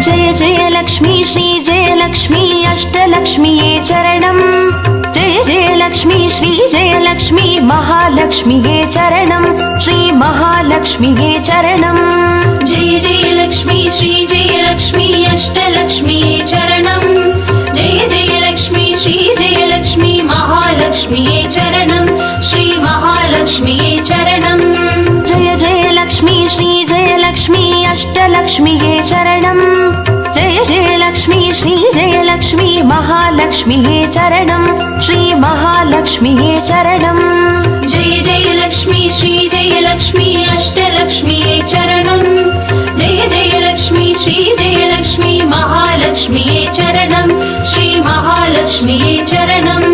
जय जय लक्ष्मी श्री जय लक्ष्मी अष्टलक्ष्मीये चरणम् जय जय लक्ष्मी श्री जय लक्ष्मी महालक्ष्मीये चरणम् श्री महालक्ष्मीये चरणम् जय जय लक्ष्मी श्री जय लक्ष्मी अष्टलक्ष्मीये चरणम् जय जय लक्ष्मी श्री जय लक्ष्मी महालक्ष्मीये चरणम् श्री महालक्ष्मीये चरणम् जय जय लक्ष्मी श्री जय लक्ष्मी अष्टलक्ष्मीये चरणम् जय जय लक्ष्मी श्री जय लक्ष्मी महालक्ष्मीये चरणम् श्री महालक्ष्मीये चरणम् जय जय लक्ष्मी श्री जय लक्ष्मी अष्टलक्ष्मीये चरणम् जय जय लक्ष्मी श्री जय लक्ष्मी महालक्ष्मीये चरणम् श्री महालक्ष्मीये चरणम्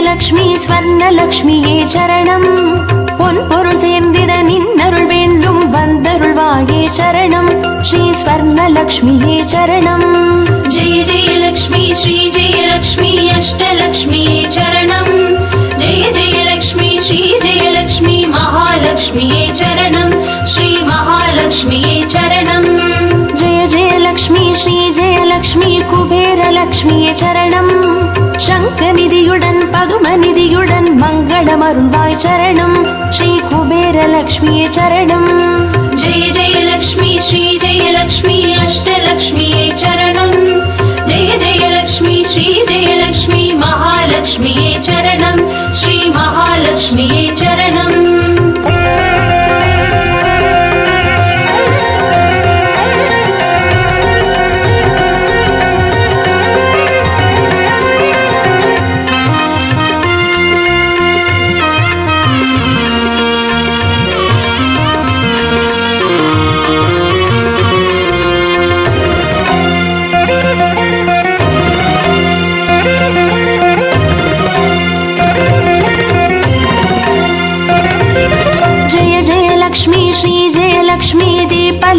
லக்ஷ்மி ஸ்வர்ணலக்ஷ்மியே சரணம் பொன் பொருள் சேர்ந்திட நின்னருள் வேண்டும் வந்தருள்வாயே சரணம் ஸ்ரீ ஸ்வர்ணலக்ஷ்மியே சரணம் ஜெய ஜெய லக்ஷ்மி ஸ்ரீ ஜெய லக்ஷ்மி அஷ்டலக்ஷ்மியே சரணம் ஜெய ஜெய லக்ஷ்மி ஸ்ரீ ஜெய லக்ஷ்மி மகாலக்ஷ்மியே சரணம் ஸ்ரீ மகாலக்ஷ்மியே சரணம் ஜெய ஜெய லக்ஷ்மி ஸ்ரீ ஜெய லக்ஷ்மி குபேர லக்ஷ்மியே சரணம் சங்கநிதியுடன் பதுமநிதியுடன் மங்களம் அருள்வாய் சரணம் ஸ்ரீ குபேர லக்ஷ்மியே சரணம் ஜெய ஜெய லக்ஷ்மி ஸ்ரீ ஜெய லக்ஷ்மி அஷ்டலக்ஷ்மியே சரணம் ஜெய ஜெய லக்ஷ்மி ஸ்ரீ ஜெய லக்ஷ்மி மகாலக்ஷ்மியே சரணம் ஸ்ரீ மகாலக்ஷ்மியே சரணம்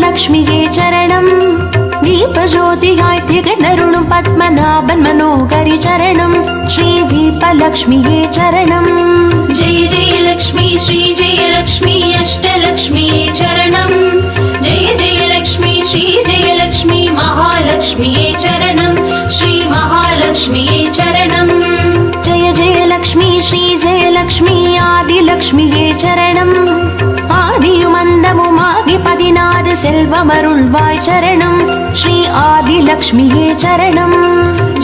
லக்ஷ்மியே சரணம் தீபஜோதியாய் திகழருளும் பத்மநாபன் மனோகரி சரணம் ஸ்ரீ தீபலக்ஷ்மியே சரணம் ஜெய ஜெய லக்ஷ்மி ஸ்ரீ ஜெய லக்ஷ்மி அஷ்டலக்ஷ்மியே சரணம் ஜெய ஜெய லக்ஷ்மி ஸ்ரீ ஜெய லக்ஷ்மி மகாலக்ஷ்மியே சரணம் ஸ்ரீ மகாலக்ஷ்மியே சரணம் ஜெய ஜெய லக்ஷ்மி ஸ்ரீ ஜெய லக்ஷ்மி ஆதிலக்ஷ்மியே சரணம் ஆதியும் அந்தமுமாகி 16 செல்வமருள்வாய் சரணம் ஸ்ரீ ஆதிலக்ஷ்மியே சரணம்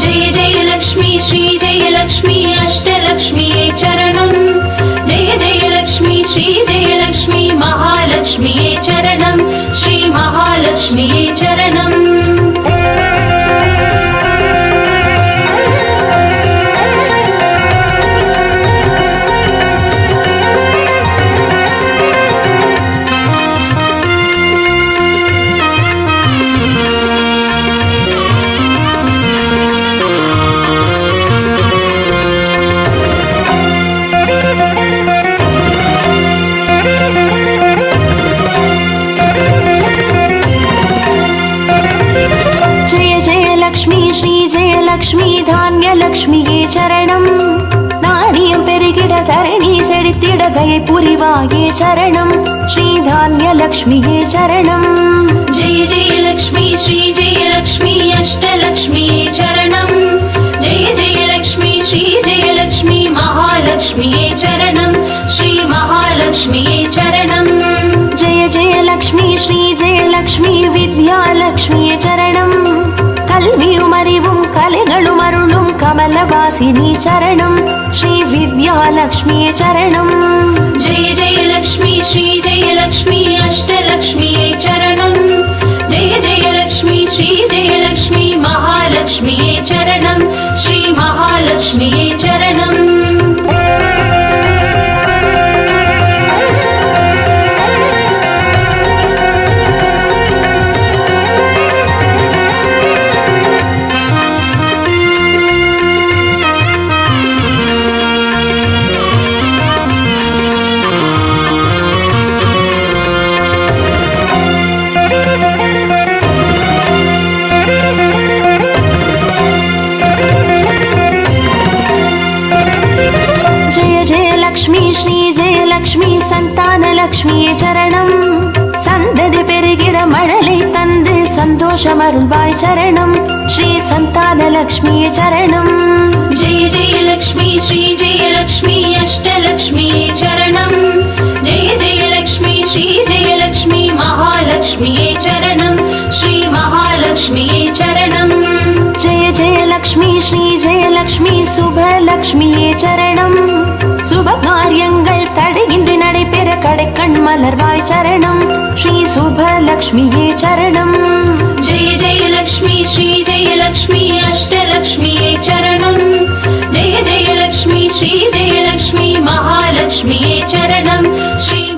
ஜெய ஜெய லக்ஷ்மி ஸ்ரீ ஜெய லக்ஷ்மி அஷ்டலக்ஷ்மியே சரணம் ஜெய ஜெய லக்ஷ்மி ஸ்ரீ ஜெய லக்ஷ்மி மகாலக்ஷ்மியே சரணம் ஸ்ரீ மகாலக்ஷ்மியே சரணம் லக்ஷ்மி தானிய லக்ஷ்மியே சரணம் நாரியம் பெருகிட தரணி செழித்திட தயை புரிவாயே சரணம் ஸ்ரீ தானிய லக்ஷ்மியே சரணம் ஜெய ஜெய லக்ஷ்மி ஸ்ரீ ஜெய லக்ஷ்மி அஷ்டலக்ஷ்மியே சரணம் ஜெய ஜெய லக்ஷ்மி ஸ்ரீ ஜெய லக்ஷ்மி மகாலக்ஷ்மியே சரணம் ஸ்ரீ மகாலக்ஷ்மியே சரணம் ஜெய ஜெய லக்ஷ்மி ஸ்ரீ ஜெய லக்ஷ்மி வித்யாலக்ஷ்மியே சரணம் கல்வியும் அறிவும் கலைகளும் அருளும் கமலவாசினி சரணம் ஸ்ரீ வித்யாலக்ஷ்மியே சரணம் ஜெய ஜெய லக்ஷ்மி ஸ்ரீ ஜெய லக்ஷ்மி அஷ்டலக்ஷ்மியே சரணம் ஜெய ஜெய லக்ஷ்மி ஸ்ரீ ஜெய லக்ஷ்மி மகாலக்ஷ்மியே சரணம் ஸ்ரீ மகாலக்ஷ்மியே சரணம் லக்ஷ்மியே சரணம். சந்ததி பெருகிட மழலை தந்து சந்தோஷம் அருள்வாய் சரணம். ஸ்ரீ சந்தான லக்ஷ்மியே சரணம். जय जय लक्ष्मी श्री जय लक्ष्मी अष्टलक्ष्मिये चरणं. जय जय लक्ष्मी श्री जय लक्ष्मी महालक्ष्मिये चरणं. श्री महालक्ष्मिये चरणं. जय जय लक्ष्मी श्री जय लक्ष्मी சுபலக்ஷ்மியே சரணம். சுப காரியங்கள் தடையின்றி நடைபெற கடைக்கண் மலர்வாய் சரணம். ஸ்ரீ சுபலக்ஷ்மியே சரணம். जय जय लक्ष्मी श्री जय लक्ष्मी अष्टलक्ष्मिये चरणं. जय जय लक्ष्मी श्री जय लक्ष्मी महालक्ष्मिये चरणं. श्री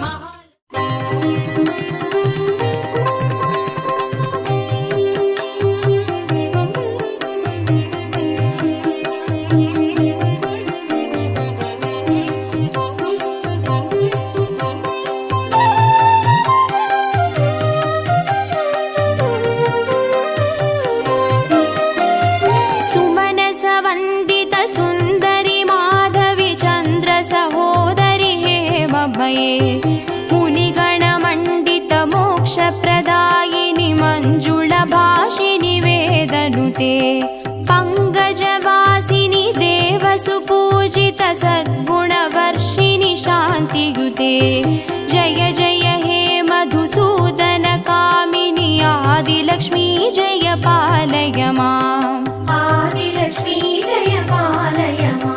पंकजवासिनि देवसुपूजित सद्गुणवर्षिणि शान्तियुते. जय जय हे मधुसूदन कामिनि आदिलक्ष्मी जय पालय माम्. आदिलक्ष्मी जय पालय माम्.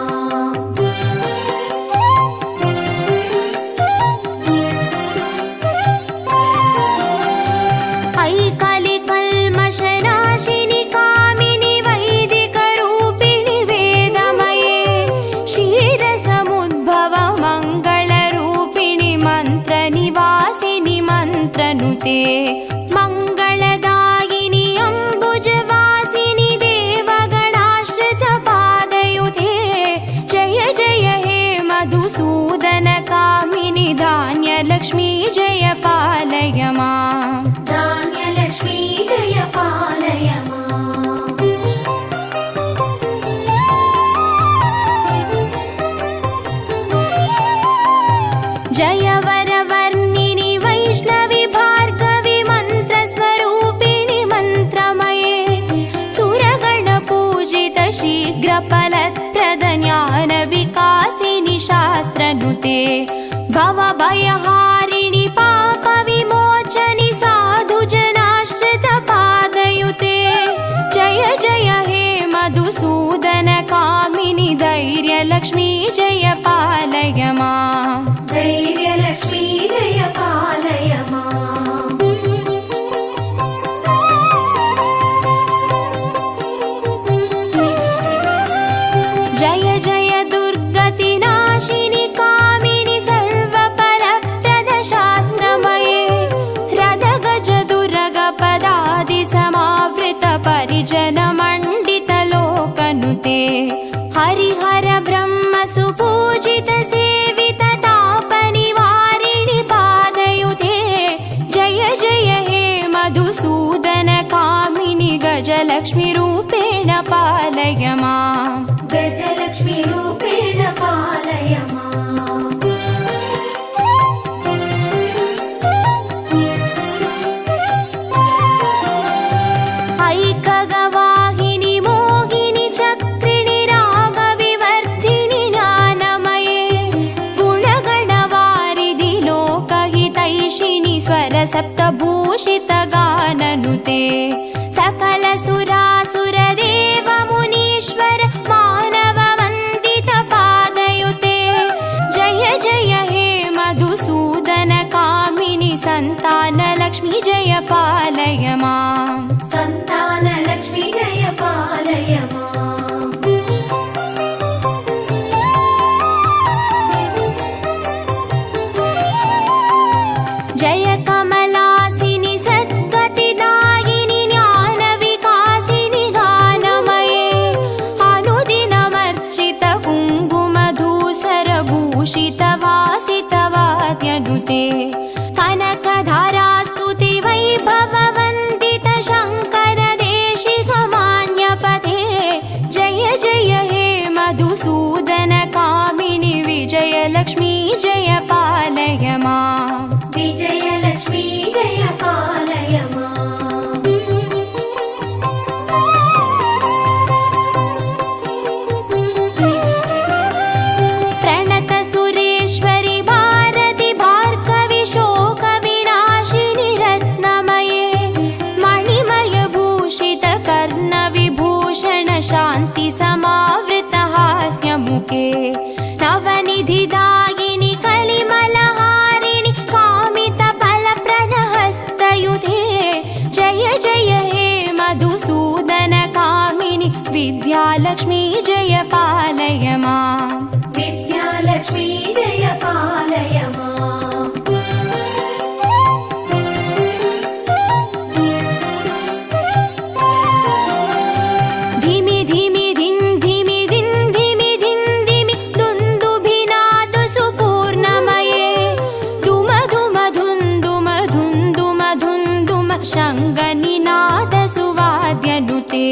ऐकालि कल्मषनाशिनि कामिनि वैदिकरूपिणि वेदमये. क्षीरसमुद्भव मङ्गलरूपिणि मन्त्रनिवासिनि मन्त्रनुते. मङ्गलदायिनि अम्बुजवासिनि देवगणाश्रितपादयुते. जय जय हे मधुसूदन कामिनि धान्यलक्ष्मी जय पालय माम्. धान्यलक्ष्मी जय पालय माम्. जय वरवर्णिनि वैष्णवि भार्गवि मन्त्रस्वरूपिणि मन्त्रमये. सुरगणपूजित शीघ्रफलप्रद ज्ञानविकासिनि शास्त्रनुते. भवभयहारिणि पापविमोचनि साधुजनाश्रितपादयुते. जय जय हे मधुसूदन कामिनि धैर्यलक्ष्मी जय पालय माम्. धैर्यलक्ष्मी जय पालय माम्. जय जय दुर्गतिनाशिनि कामिनि सर्वफलप्रद शास्त्रमये. रदगज दुर्गपदादि समावृत परिजनमण्डित लोकनुते. हरिहर ब्रह्म सुपूजित सेवित तापनिवारिणि पादयुते. जय जय हे मधुसूदन कामिनि गजलक्ष्मी रूपेण पालय माम्. गजलक्ष्मी रूपेण पालय माम्. ऐकगवाहिनि मोहिनि चक्रिणि रागविवर्धिनि ज्ञानमये. गुणगणवारिधि लोकहितैषिणि स्वरसप्तभूषित गाननुते. सकल सुरासुरदेव मुनीश्वर मानव वन्दित पादयुते. जय जय हे मधुसूदन कामिनि सन्तानलक्ष्मी जय पालय माम्. सन्तानलक्ष्मी जय पालय माम्. जय कमलासिनि सद्गतिदायिनि ज्ञानविकासिनि गानमये. अनुदिनमर्चित कुङ्कुमधूसरभूषित वासितवाद्यनुते. कनकधारास्तुति वै विद्यालक्ष्मी जय पालय माम् विद्यालक्ष्मी जय पालय माम् धिमि धिमि धिं धिमि धिं धिमि धिं धिमि दुन्दुभिनाद सुपूर्णमये धुम धुम धुन्दुम धुन्दुम धुन्दुम शङ्गनिनाद सुवाद्यनुते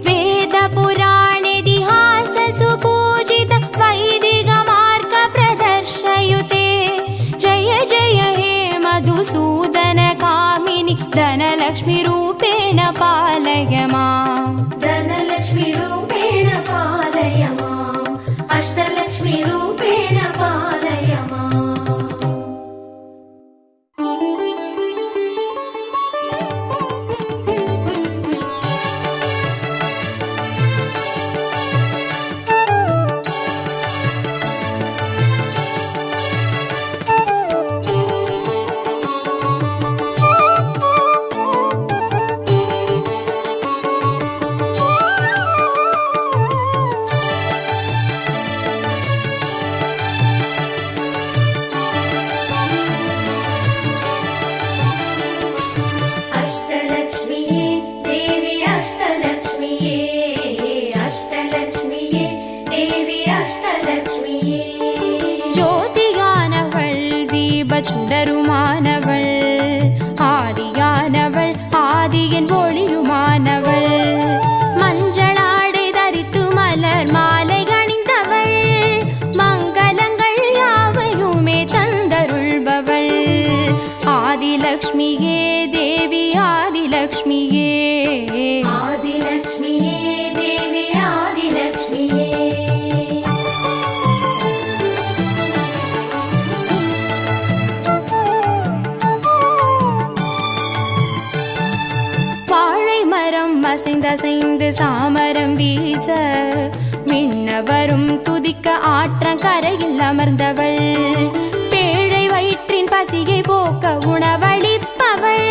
वेद पुराणेतिहास सुपूजित वैदिक मार्ग प्रदर्शयुते जय जय हे मधुसूदन कामिनि धनलक्ष्मी रूपेण पालय माम् धनलक्ष्मी रूपेण पालय माम् अष्टलक्ष्मी रूपेण पालय माम् अष्टलक्ष्मीये देवी अष्टलक्ष्मीये अष्टलक्ष्मीये देवी अष्टलक्ष्मीये ज्योतियानवள் தீபச்சுடருமானவள் ஆதியானவள் ஆதியின் ஒளியுமானவள் மஞ்சளாடை தரித்து மலர் மாலை அணிந்தவள் மங்களங்கள் யாவையுமே தந்தருள்பவள் ஆதிலக்ஷ்மியே தேவி ஆதிலக்ஷ்மியே आदिलक्ष्मीये देवी आदिलक्ष्मीये வாழை மரம் அசைந்தசைந்து சாமரம் வீச விண்ணவரும் துதிக்க ஆற்றங்கரையில் அமர்ந்தவள் பேழை வயிற்றின் பசியை போக்க உணவளிப்பவள்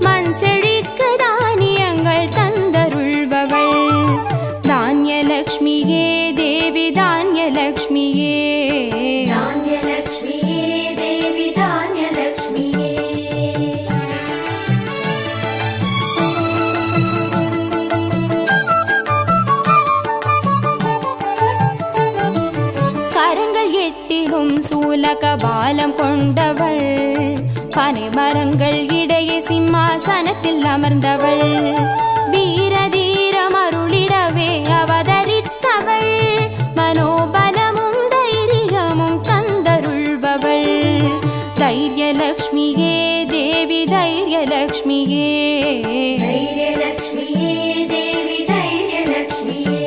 மண் செழிக்க தானியங்கள் தந்தருள்பவள் தானியலக்ஷ்மியே தேவி தானியலக்ஷ்மியே धान्यलक्ष्मीये देवी धान्यलक्ष्मीये கரங்கள் எட்டிலும் சூலக பாலம் கொண்டவள் பனை மரங்கள் இடையே சிம்மாசனத்தில் அமர்ந்தவள் வீர தீரம் அருளிடவே அவதரித்தவள் மனோபலமும் தைரியமும் தந்தருள்பவள் தைரியலக்ஷ்மியே தேவி தைரியலக்ஷ்மியே धैर्यलक्ष्मीये देवी धैर्यलक्ष्मीये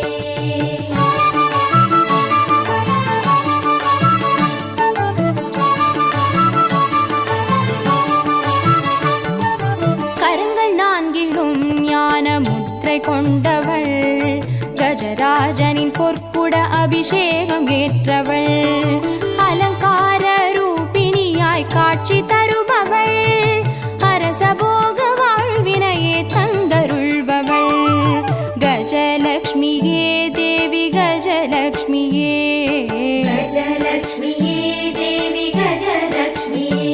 கரங்கள் நான்கிலும் ஞான முத்திரை கொண்டவள் கஜராஜனின் பொற்குட அபிஷேகம் ஏற்றவள் அலங்கார ரூபிணியாய் காட்சி தருபவள் அரசபோக வாழ்வினையே தந்தருள்பவள் கஜலக்ஷ்மியே தேவி கஜலக்ஷ்மியே गजलक्ष्मीये देवी गजलक्ष्मीये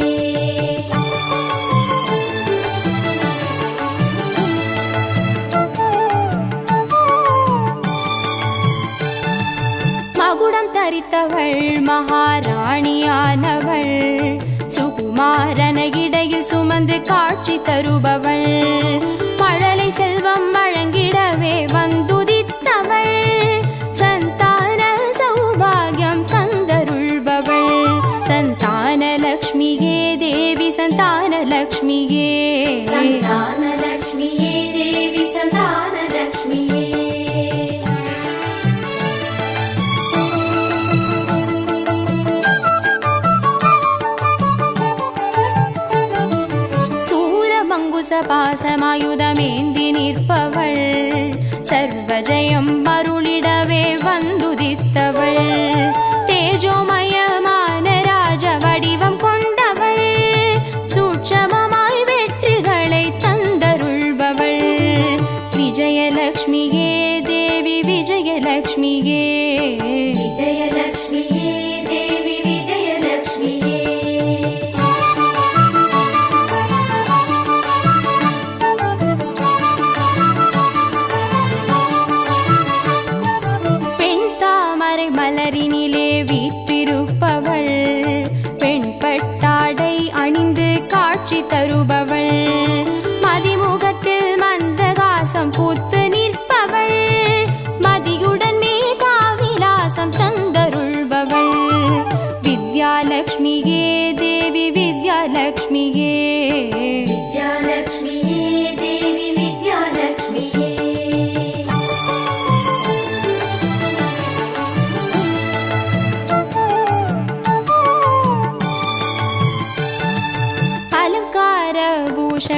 மகுடம் தரித்தவள் மகாராணியானவள் சுகுமாரன இடையில் சுமந்து காட்சி தருபவள் மழலை செல்வம் வழங்கிடவே வந்துதித்தவள் சந்தான சௌபாகியம் தந்தருள்பவள் சந்தானலக்ஷ்மியே தேவி சந்தானலக்ஷ்மியே सन्तानलक्ष्मीये देवी सन्तानलक्ष्मीये சூரமங்குசபாசமாயுதமேந்தி நிற்பவள் சர்வஜயம் அருளிடவே வந்துதித்தவள் தேஜோமயமான ராஜ வடிவம் கொண்டவள் சூட்சமமாய் வெற்றிகளை தந்தருள்பவள் விஜயலக்ஷ்மியே தேவி விஜய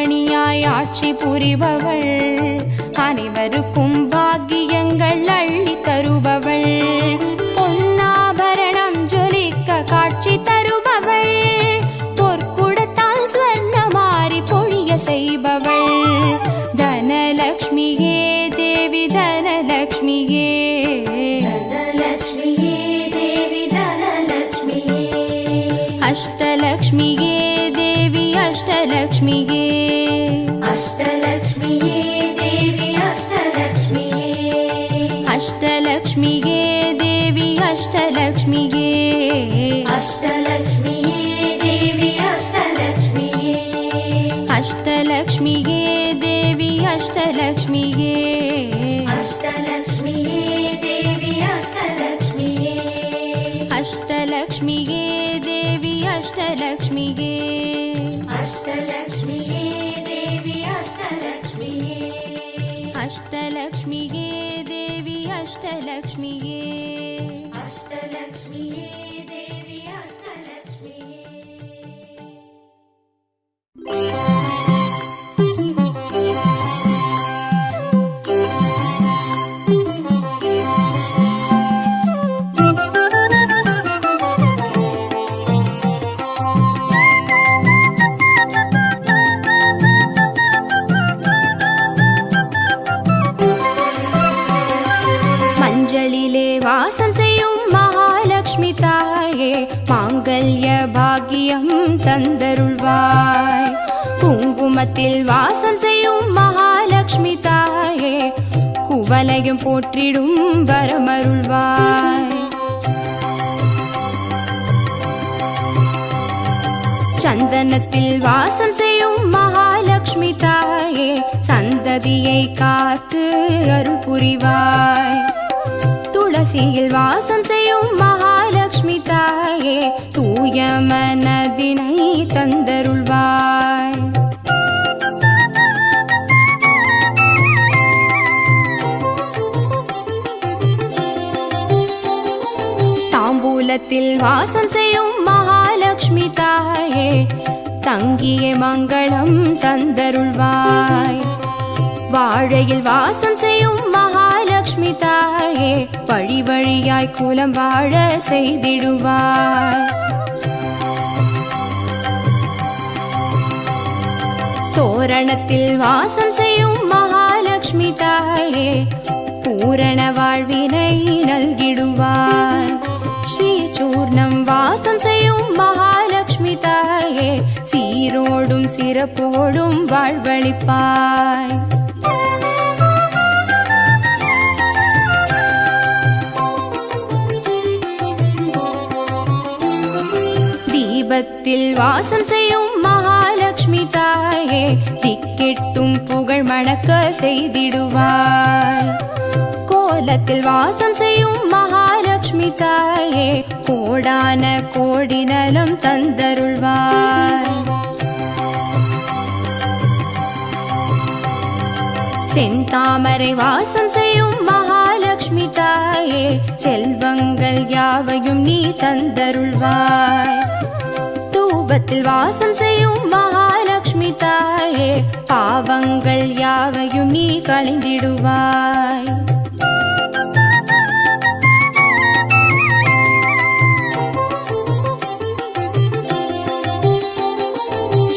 அணிமணியாய் ஆட்சி புரிபவள், அனைவருக்கும் பாக்கியங்கள் அள்ளி தருபவள், பொன்னாபரணம் ஜொலிக்க காட்சி தருபவள், பொற்குடத்தால் ஸ்வர்ணமாரி பொழிய செய்பவள், தனலக்ஷ்மியே தேவி தனலக்ஷ்மியே, தனலக்ஷ்மியே தேவி தனலக்ஷ்மியே, அஷ்டலக்ஷ்மியே தேவி அஷ்டலக்ஷ்மியே, அஷ்டலக்ஷ்மியே தேவி அஷ்டலக்ஷ்மியே, அஷ்டலக்ஷ்மியே தேவி அஷ்டலக்ஷ்மியே, அஷ்டலக்ஷ்மியே தேவி அஷ்டலக்ஷ்மியே, அஷ்டலக்ஷ்மியே தேவி அஷ்டலக்ஷ்மியே, அஷ்டலக்ஷ்மியே தேவி அஷ்டலக்ஷ்மியே, அஷ்டலக்ஷ்மியே தேவி அஷ்டலக்ஷ்மியே, அஷ்டலக்ஷ்மியே தேவி அஷ்டலக்ஷ்மியே, அஷ்டலக்ஷ்மியே தேவி அஷ்டலக்ஷ்மியே, அஷ்டலக்ஷ்மியே தேவி அஷ்டலக்ஷ்மியே. மஞ்சளிலே வாசம் செய்யும் மகாலட்சுமி தாயே, மாங்கல்ய பாக்கியம் தந்தருள்வாய், குங்குமத்தில் வாசம் செய்யும் மகாலட்சுமி தாயே, குவலையும் போற்றிடும் வரமருள்வாய், சந்தனத்தில் வாசம் செய்யும் மகாலட்சுமி தாயே, சந்ததியை காத்து அருள் புரிவாய், துளசியில் வாசம் செய்யும் மகாலட்சுமி தாயே, தூய மனதினை தந்தருள்வாய், தாம்பூலத்தில் வாசம் செய்யும் மகாலட்சுமி தாயே, தங்கிய மங்களம் தந்தருள்வாய், வாழையில் வாசம் செய்யும் மகாலட்சுமி தாயே, வழி வழியாய் குலம் வாழ செய்திடுவாய், தோரணத்தில் வாசம் செய்யும் மகாலட்சுமி தாயே, பூரண வாழ்வினை நல்கிடுவாய், ஸ்ரீசூர்ணம் வாசம் செய்யும் மகாலட்சுமி தாயே, சீரோடும் சிறப்போடும் வாழ்வளிப்பாய், தீபத்தில் வாசம் செய்யும் மகாலட்சுமி தாயே, திக்கெட்டும் புகழ் மணக்க செய்திடுவாய், கோலத்தில் வாசம் செய்யும் மகாலட்சுமி தாயே, கோடான கோடி நலம் தந்தருள்வாய், செந்தாமரை வாசம் செய்யும் மகாலட்சுமி தாயே, செல்வங்கள் யாவையும் நீ தந்தருள்வாய், தூபத்தில் வாசம் செய்யும் மகாலட்சுமி தாயே, பாவங்கள் யாவையும் நீ களைந்திடுவாய்,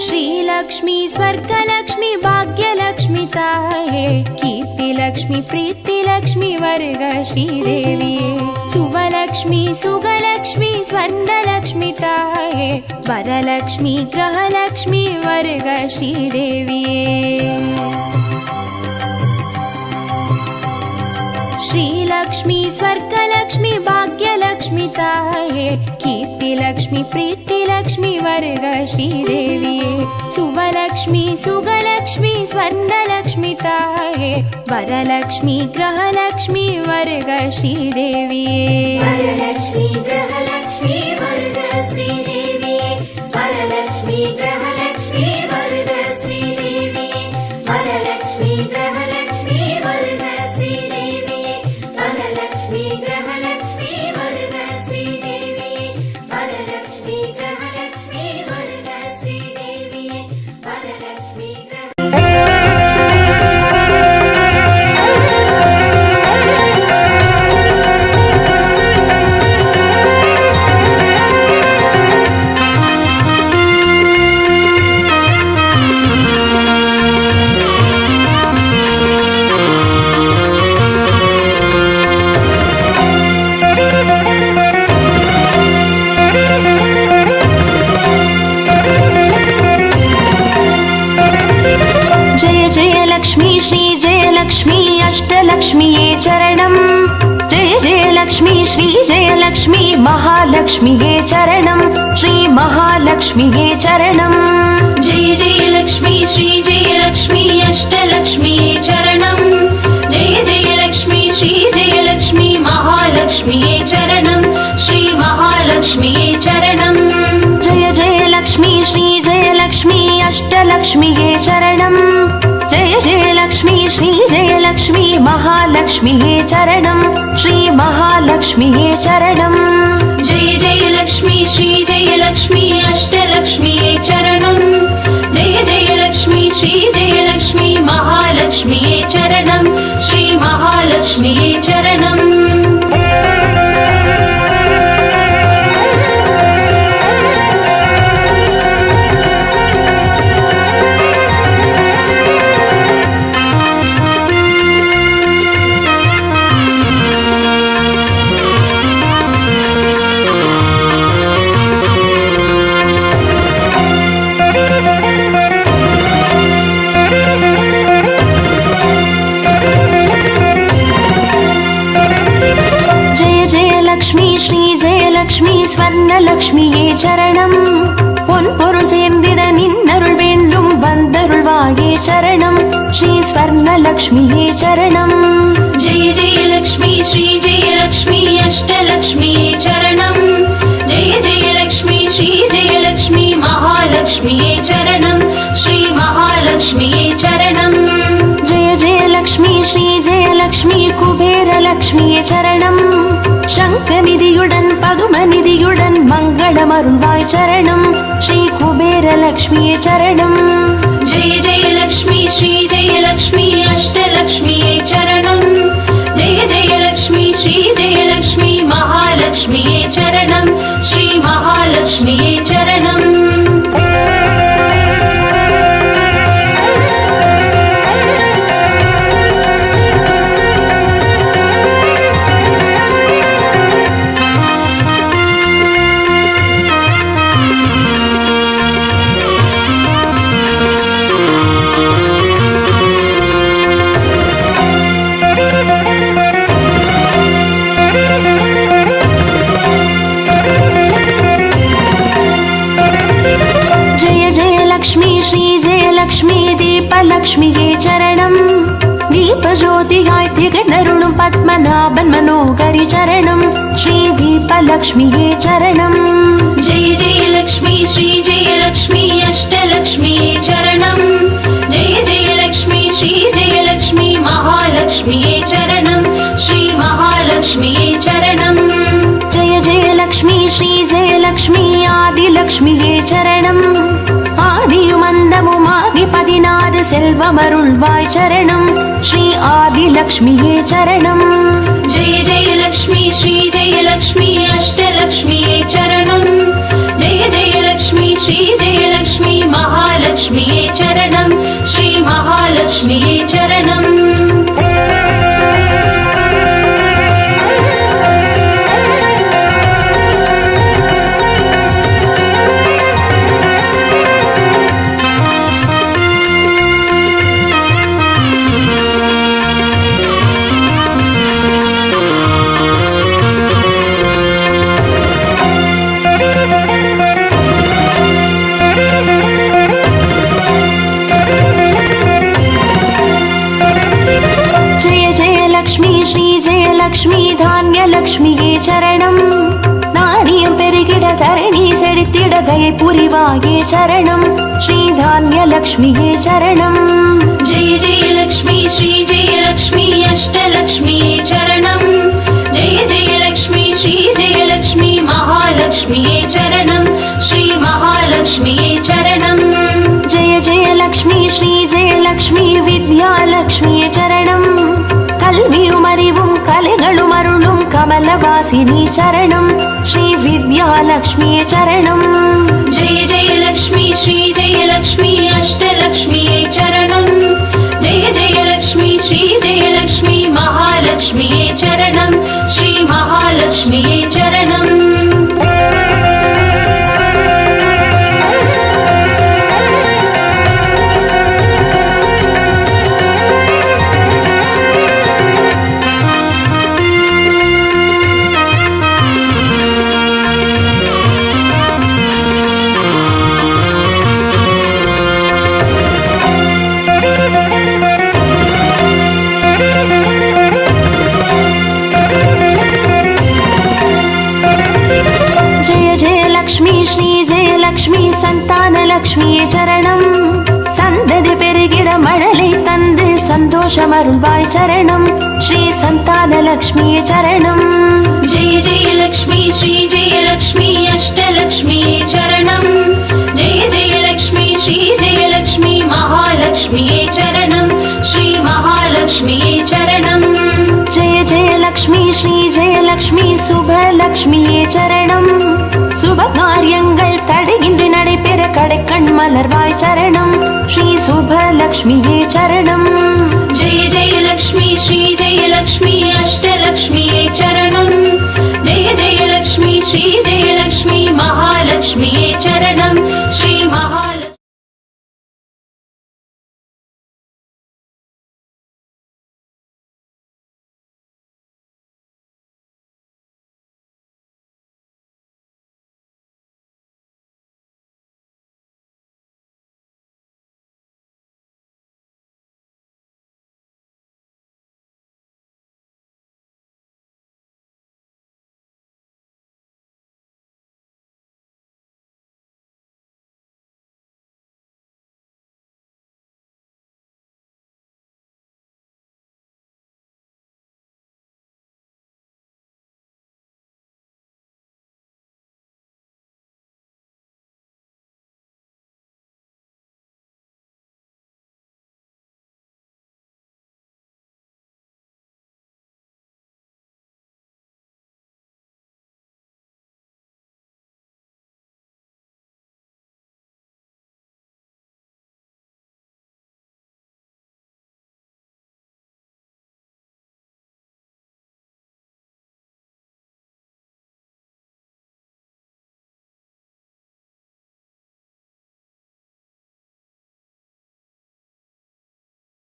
श्रीलक्ष्मी स्वर्गलक्ष्मी भाग्यलक्ष्मी ताये, कीर्तिलक्ष्मी प्रीतिलक्ष्मी वर्ग श्रीदेविये, सुवलक्ष्मी सुगलक्ष्मी स्वर्णलक्ष्मी ताये, वरलक्ष्मी ग्रहलक्ष्मी वर्ग श्रीदेविये, श्रीलक्ष्मी स्वर्गलक्ष्मी भाग्यलक्ष्मी ताये, कीर्तिलक्ष्मी प्रीतिलक्ष्मी वर्ग श्रीदेविये, सुवलक्ष्मी सुगलक्ष्मी स्वर्णलक्ष्मी ताये, वरलक्ष्मी ग्रहलक्ष्मी वर्ग श्रीदेविये, वरलक्ष्मी ग्रहलक्ष्मी वर्ग श्रीदेविये, वरलक्ष्मी ग्रहलक्ष्मी वर्ग श्रीदेविये, वरलक्ष्मी ग्रहलक्ष्मी वर्ग श्रीदेविये, वरलक्ष्मी ग्रहलक्ष्मी वर्ग श्रीदेविये, वरलक्ष्मी ग्रहलक्ष्मी वर्ग श्रीदेविये, वरलक्ष्मी जय जय लक्ष्मी श्री जय लक्ष्मी अष्टलक्ष्मिये चरणम् जय जय लक्ष्मी श्री जय लक्ष्मी महालक्ष्मिये चरणम् श्री महालक्ष्मिये चरणम् जय जय लक्ष्मी श्री जय लक्ष्मी अष्टलक्ष्मिये चरणम् जय जय लक्ष्मी श्री जय लक्ष्मी महालक्ष्मिये चरणम् श्री महालक्ष्मिये चरणम् जय जय लक्ष्मी श्री जय लक्ष्मी अष्टलक्ष्मिये चरणम् जय जय लक्ष्मी श्री जय लक्ष्मी महालक्ष्मिये चरणम् श्री महालक्ष्मिये चरणम् जय जय लक्ष्मी श्री जय लक्ष्मी अष्टलक्ष्मिये चरणम् जय जय लक्ष्मी श्री जय लक्ष्मी महालक्ष्मिये चरणम् श्री महालक्ष्मिये चरणम् லக்ஷ்மி ஸ்ரீ ஜெயலக்ஷ்மி ஸ்வர்ணலக்ஷ்மியே சரணம் பொன் பொருள் சேர்ந்திட நின்னருள் வேண்டும் வந்தருள்வாயே சரணம் ஸ்ரீ ஸ்வர்ணலக்ஷ்மியே சரணம் जय जय लक्ष्मी श्री जय लक्ष्मी अष्टलक्ष्मिये चरणम् जय जय लक्ष्मी श्री जय लक्ष्मी महालक्ष्मिये चरणम् श्री महालक्ष्मिये चरणम् जय जय लक्ष्मी श्री जय लक्ष्मी कुबेर लक्ष्मिये चरणम् शङ्खनिधियुடன் பதுமநிதியுடன் மங்களமருள்வாய் சரணம் ஸ்ரீ குபேர லக்ஷ்மியே சரணம் जय जय लक्ष्मी श्री जय लक्ष्मी अष्टलक्ष्मिये चरणम् जय जय लक्ष्मी श्री जय लक्ष्मी महालक्ष्मिये चरणम् श्री महालक्ष्मिये चरणम् லக்ஷ்மியே சரணம் தீபஜோதியாய் திகழ்ந்தருளும் பத்மநாபன் மனோகரி சரணம் ஸ்ரீ தீபலக்ஷ்மியே சரணம் जय जय लक्ष्मी श्री जय लक्ष्मी अष्टलक्ष्मिये चरणम् जय जय लक्ष्मी श्री जय लक्ष्मी महालक्ष्मिये चरणम् श्री महालक्ष्मिये चरणम् जय जय लक्ष्मी श्री जय लक्ष्मी आदिलक्ष्मिये चरणम् ஆதியுமந்தமுமாகி 16 செல்வமருள்வாய் சரணம் ஸ்ரீ ஆதிலக்ஷ்மியே சரணம் जय जय लक्ष्मी श्री जय लक्ष्मी अष्टलक्ष्मिये चरणम् जय जय लक्ष्मी श्री जय लक्ष्मी महालक्ष्मिये चरणम् श्री महालक्ष्मिये चरणम् லக்ஷ்மி தானிய லக்ஷ்மியே சரணம் நாரியம் பெருகிட தரணி செழித்திட தயை புரிவாயே சரணம் ஸ்ரீ தானிய லக்ஷ்மியே சரணம் जय जय लक्ष्मी श्री जय लक्ष्मी अष्टलक्ष्मिये चरणम् जय जय लक्ष्मी श्री जय लक्ष्मी महालक्ष्मिये चरणम् श्री महालक्ष्मिये चरणम् जय जय लक्ष्मी श्री जय लक्ष्मी विद्यालक्ष्मिये चरणम् கல்வியும் அறிவும் கலைகளும் அருளும் கமலவாசினி சரணம் ஸ்ரீ வித்யாலக்ஷ்மியே சரணம் जय जय लक्ष्मी श्री जय लक्ष्मी अष्टलक्ष्मिये चरणम् जय जय लक्ष्मी श्री जय लक्ष्मी महालक्ष्मिये चरणम् श्री महालक्ष्मिये चरणम् லக்ஷ்மியே சரணம் சந்ததி பெருகிட மழலை தந்து சந்தோஷம் அருள்வாய் சரணம் ஸ்ரீ சந்தான லக்ஷ்மியே சரணம் जय जय लक्ष्मी श्री जय लक्ष्मी अष्टलक्ष्मी चरणम् जय जय लक्ष्मी श्री जय लक्ष्मी महालक्ष्मी चरणम् श्री महालक्ष्मी चरणम् जय जय लक्ष्मी श्री जय लक्ष्मी शुभ लक्ष्मिये சரணம் சுப காரியங்கள் தடையின்றி நடைபெற கடைக்கண் மலர்வாய் சரணம் ஸ்ரீ சுப லக்ஷ்மியே சரணம் जय जय लक्ष्मी श्री जय लक्ष्मी अष्टलक्ष्मी चरणम् जय जय लक्ष्मी श्री जय लक्ष्मी महालक्ष्मी चरणम्